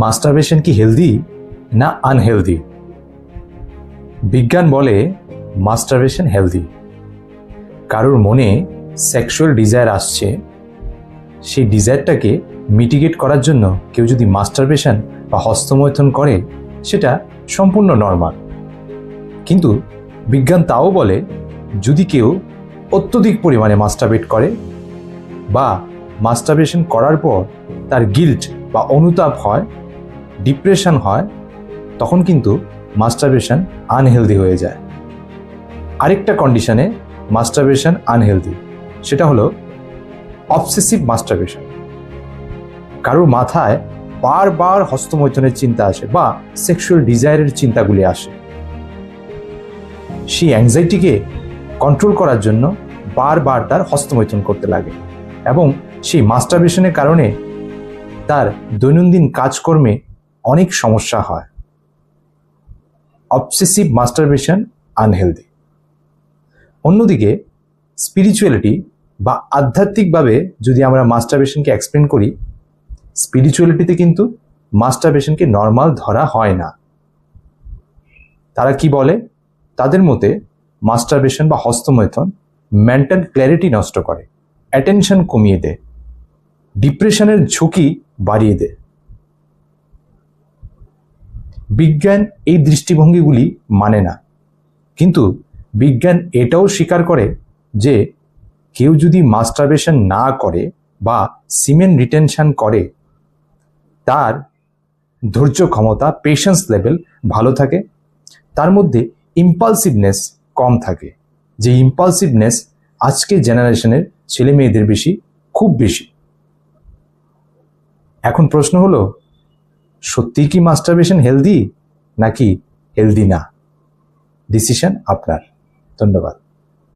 Masturbation কি healthy না unhealthy? বিজ্ঞান বলে মাস্টারবেশন হেলদি। কারোর মনে সেক্সুয়াল ডিজায়ার আসছে, সেই ডিজায়ারটাকে মিটিগেট করার জন্য কেউ যদি মাস্টারবেশন বা হস্তমৈথুন করে, সেটা সম্পূর্ণ নর্মাল। কিন্তু বিজ্ঞান তাও বলে, যদি কেউ অত্যধিক পরিমাণে মাস্টারবেট করে বা মাস্টারবেশন করার পর তার গিল্ট বা অনুতাপ হয়, ডিপ্রেশন হয়, তখন কিন্তু মাস্টারবেশন আনহেলদি হয়ে যায়। আরেকটা কন্ডিশনে মাস্টারবেশন আনহেলদি, সেটা হলো অবসেসিভ মাস্টারবেশন। কারোর মাথায় বারবার হস্তমৈথুনের চিন্তা আসে বা সেক্সুয়াল ডিজায়ারের চিন্তাগুলি আসে। সেই অ্যাংজাইটিকে কন্ট্রোল করার জন্য বারবার তার হস্তমৈথুন করতে লাগে এবং সেই মাস্টারবেশনের কারণে তার দৈনন্দিন কাজকর্মে অনেক সমস্যা হয়। Obsessive masturbation unhealthy. অন্যদিকে স্পিরিচুয়ালিটি বা আধ্যাত্মিকভাবে যদি আমরা মাস্টারবেশনকে এক্সপ্লেন করি, স্পিরিচুয়ালিটিতে কিন্তু মাস্টারবেশনকে নর্মাল ধরা হয় না। তারা কি বলে, তাদের মতে মাস্টারবেশন বা হস্তমৈথুন মেন্টাল ক্ল্যারিটি নষ্ট করে, অ্যাটেনশন কমিয়ে দেয়, ডিপ্রেশনের ঝুঁকি বাড়িয়ে দেয়। বিজ্ঞান এই দৃষ্টিভঙ্গিগুলি মানে না, কিন্তু বিজ্ঞান এটাও স্বীকার করে যে কেউ যদি মাস্টারবেশন না করে বা সিমেন রিটেনশন করে, তার ধৈর্য ক্ষমতা, পেশেন্স লেভেল ভালো থাকে, তার মধ্যে ইম্পালসিভনেস কম থাকে। যে ইম্পালসিভনেস আজকের জেনারেশনের ছেলে মেয়েদের খুব বেশি। এখন প্রশ্ন হলো, সত্যিই কি মাস্টারবেশন হেলদি নাকি হেলদি না? ডিসিশন আপনার। ধন্যবাদ।